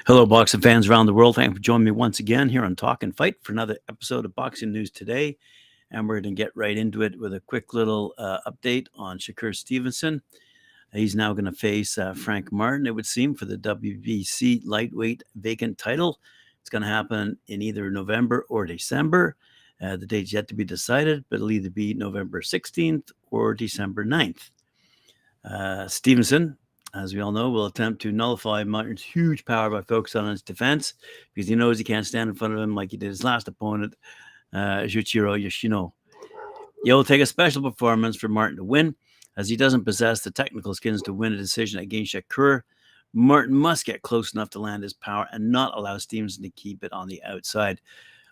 Hello, boxing fans around the world. Thank you for joining me once again here on Talk and Fight for another episode of Boxing News Today. And we're going to get right into it with a quick little update on Shakur Stevenson. He's now going to face Frank Martin, it would seem, for the WBC lightweight vacant title. It's going to happen in either November or December. The date's yet to be decided, but it'll either be November 16th or December 9th. Stevenson, as we all know, will attempt to nullify Martin's huge power by focusing on his defense because he knows he can't stand in front of him like he did his last opponent, Juichiro Yoshino. It will take a special performance for Martin to win, as he doesn't possess the technical skills to win a decision against Shakur. Martin must get close enough to land his power and not allow Stevenson to keep it on the outside.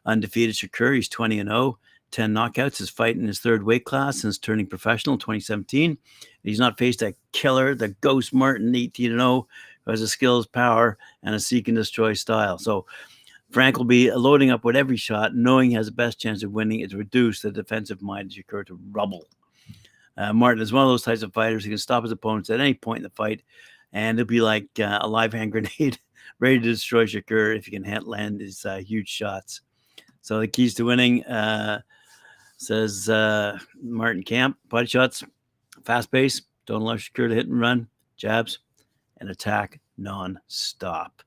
Undefeated Shakur, he's 20-0. 10 knockouts, his fight in his third weight class since turning professional in 2017. He's not faced a killer, the Ghost Martin, 18-0, who has the skills, power, and a seek and destroy style. So Frank will be loading up with every shot, knowing he has the best chance of winning to reduce the defensive mind of Shakur to rubble. Martin is one of those types of fighters who can stop his opponents at any point in the fight, and it'll be like a live hand grenade ready to destroy Shakur if he can land his huge shots. So the keys to winning, says Martin Camp: body shots, fast pace, don't allow Shakur to hit and run, jabs, and attack non-stop.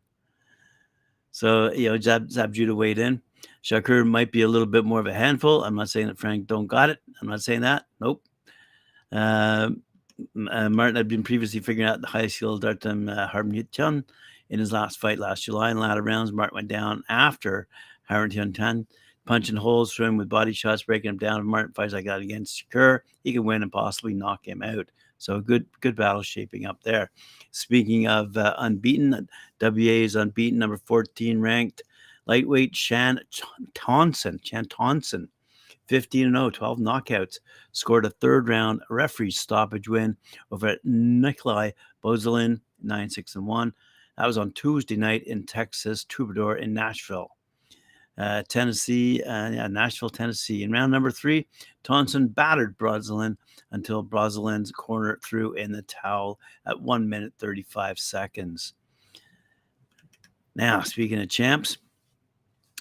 So, Zab Judah weighed in. Shakur might be a little bit more of a handful. I'm not saying that Frank don't got it. I'm not saying that. Nope. Martin had been previously figuring out the high skill Dartam Harmutian in his last fight last July. In latter rounds, Martin went down after Harmutian punching holes through him with body shots, breaking him down. If Martin fights like that against Shakur, he can win and possibly knock him out. So good battle shaping up there. Speaking of unbeaten, WA is unbeaten, number 14 ranked lightweight Chann Thonson, 15-0, 12 knockouts, scored a third round referee stoppage win over Mikaela Mayer, 9-6-1. That was on Tuesday night in Texas Troubadour in Nashville. Nashville, Tennessee. In round number 3, Thonson battered Brosselin until Brosselin's corner threw in the towel at 1 minute 35 seconds. Now, speaking of champs,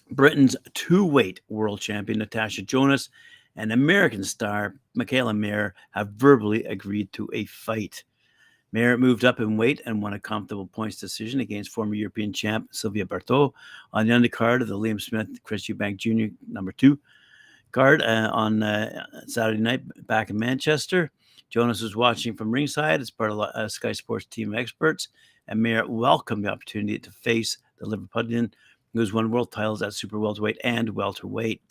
Britain's two-weight world champion Natasha Jonas and American star Mikaela Mayer have verbally agreed to a fight. Mayer moved up in weight and won a comfortable points decision against former European champ Sylvia Berthaud on the undercard of the Liam Smith Chris Eubank Jr. number 2 card on Saturday night back in Manchester. Jonas was watching from ringside as part of Sky Sports team of experts, and Mayer welcomed the opportunity to face the Liverpudlian, who has won world titles at super welterweight and welterweight.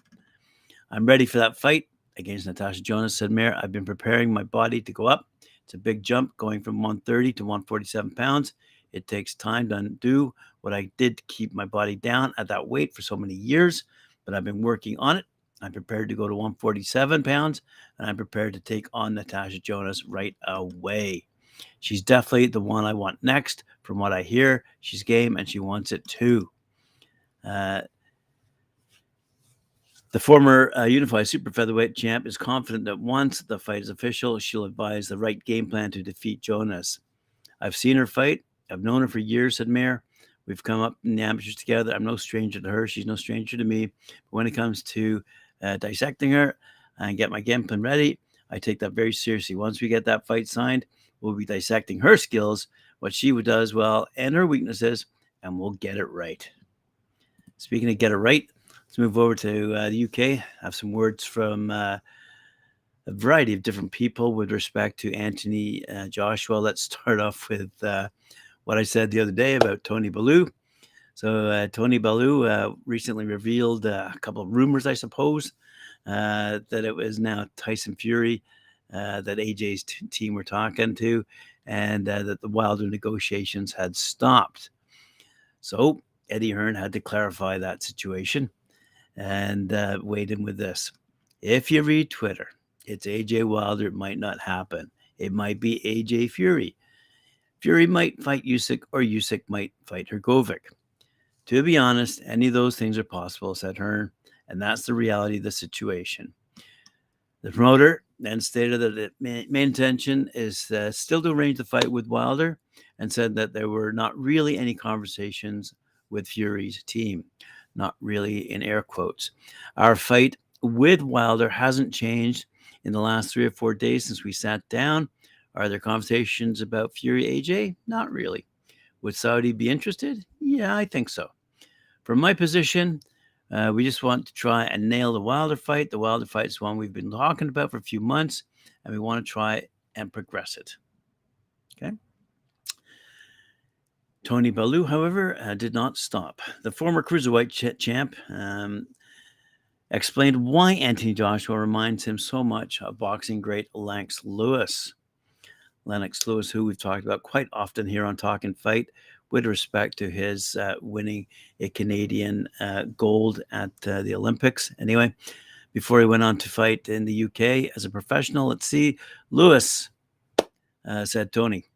I'm ready for that fight against Natasha Jonas, said Mayer. I've been preparing my body to go up. It's a big jump going from 130 to 147 pounds. It takes time to undo what I did to keep my body down at that weight for so many years, but I've been working on it. I'm prepared to go to 147 pounds, and I'm prepared to take on Natasha Jonas right away. She's definitely the one I want next. From what I hear, she's game, and she wants it too. The former unified super featherweight champ is confident that once the fight is official, she'll advise the right game plan to defeat Jonas. I've seen her fight. I've known her for years, said Mayer. We've come up in the amateurs together. I'm no stranger to her. She's no stranger to me. But when it comes to dissecting her and get my game plan ready, I take that very seriously. Once we get that fight signed, we'll be dissecting her skills, what she does well, and her weaknesses, and we'll get it right. Speaking of get it right, let's move over to the UK. I have some words from a variety of different people with respect to Anthony Joshua. Let's start off with what I said the other day about Tony Bellew. So Tony Bellew recently revealed a couple of rumors, I suppose, that it was now Tyson Fury that AJ's team were talking to, and that the Wilder negotiations had stopped. So Eddie Hearn had to clarify that situation and weighed in with this. If you read Twitter, it's AJ Wilder. It might not happen. It might be AJ Fury. Fury might fight Usyk, or Usyk might fight Hrgovic. To be honest, any of those things are possible, said Hearn, and that's the reality of the situation. The promoter then stated that the main intention is still to arrange the fight with Wilder, and said that there were not really any conversations with Fury's team. Not really in air quotes. Our fight with Wilder hasn't changed in the last 3 or 4 days since we sat down. Are there conversations about Fury AJ? Not really. Would Saudi be interested? Yeah, I think so. From my position, we just want to try and nail the Wilder fight. The Wilder fight is one we've been talking about for a few months, and we want to try and progress it. Okay. Tony Bellew, however, did not stop. The former cruiserweight champ explained why Anthony Joshua reminds him so much of boxing great Lennox Lewis. Lennox Lewis, who we've talked about quite often here on Talkin Fight, with respect to his winning a Canadian gold at the Olympics. Anyway, before he went on to fight in the UK as a professional, let's see. Lewis, said Tony.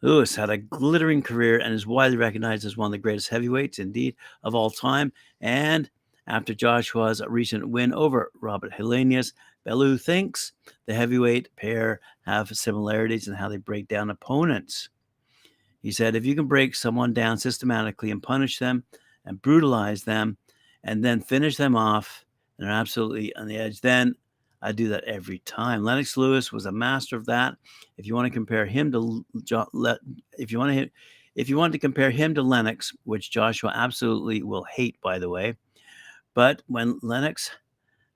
Lewis had a glittering career and is widely recognized as one of the greatest heavyweights, indeed, of all time. And after Joshua's recent win over Robert Helenius, Bellew thinks the heavyweight pair have similarities in how they break down opponents. He said, if you can break someone down systematically and punish them and brutalize them and then finish them off, and they're absolutely on the edge, then I do that every time. Lennox Lewis was a master of that. If you want to compare him to compare him to Lennox, which Joshua absolutely will hate, by the way, but when Lennox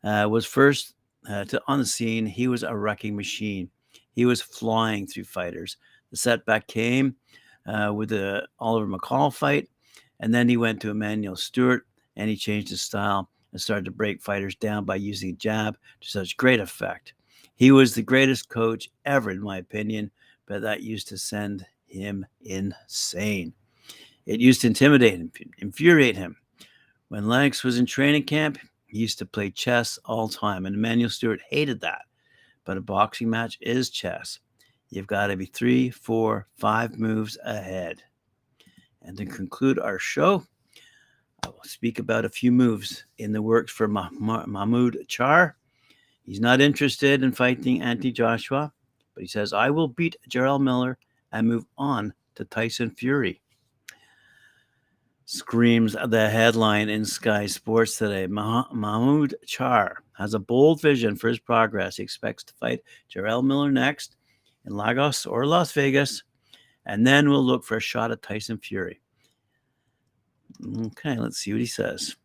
was first on the scene, he was a wrecking machine. He was flying through fighters. The setback came with the Oliver McCall fight, and then he went to Emmanuel Stewart, and he changed his style and started to break fighters down by using a jab to such great effect. He was the greatest coach ever, in my opinion, but that used to send him insane. It used to intimidate him, infuriate him. When Lennox was in training camp, he used to play chess all the time, and Emmanuel Stewart hated that. But a boxing match is chess. You've got to be 3, 4, 5 moves ahead. And to conclude our show, I will speak about a few moves in the works for Mahmoud Charr. He's not interested in fighting Anthony Joshua, but he says, I will beat Jarrell Miller and move on to Tyson Fury. Screams the headline in Sky Sports today. Mahmoud Charr has a bold vision for his progress. He expects to fight Jarrell Miller next in Lagos or Las Vegas, and then we'll look for a shot at Tyson Fury. Okay, let's see what he says.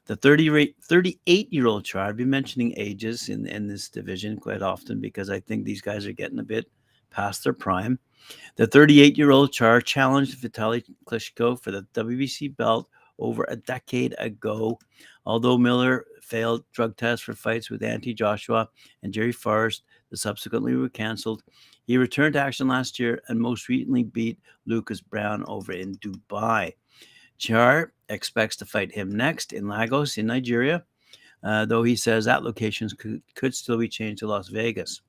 The 38-year-old Charr, I've been mentioning ages in this division quite often because I think these guys are getting a bit past their prime. The 38-year-old Charr challenged Vitaly Klitschko for the WBC belt over a decade ago. Although Miller failed drug tests for fights with Anthony Joshua and Jerry Forrest that subsequently were canceled, he returned to action last year and most recently beat Lucas Brown over in Dubai. Charr expects to fight him next in Lagos in Nigeria, though he says that locations could still be changed to Las Vegas.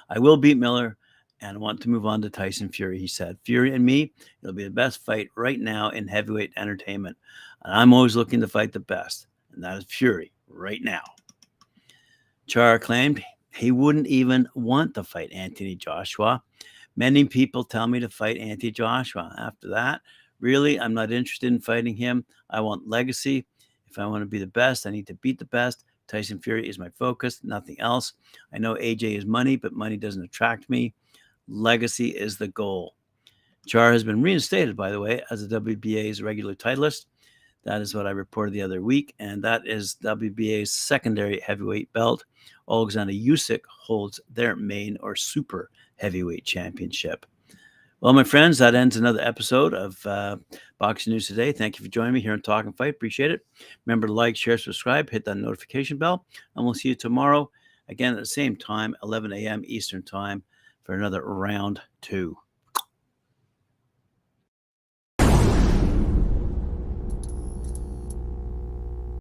I will beat Miller and want to move on to Tyson Fury, he said. Fury and me, it'll be the best fight right now in heavyweight entertainment. And I'm always looking to fight the best, and that is Fury right now. Charr claimed he wouldn't even want to fight Anthony Joshua. Many people tell me to fight Anthony Joshua. After that, really, I'm not interested in fighting him. I want legacy. If I want to be the best, I need to beat the best. Tyson Fury is my focus, nothing else. I know AJ is money, but money doesn't attract me. Legacy is the goal. Charr has been reinstated, by the way, as the WBA's regular titleist. That is what I reported the other week, and that is WBA's secondary heavyweight belt. Alexander Usyk holds their main or super heavyweight championship. Well, my friends, that ends another episode of Boxing News Today. Thank you for joining me here on Talk and Fight. Appreciate it. Remember to like, share, subscribe, hit that notification bell, and we'll see you tomorrow, again at the same time, 11 a.m. Eastern Time, for another round 2.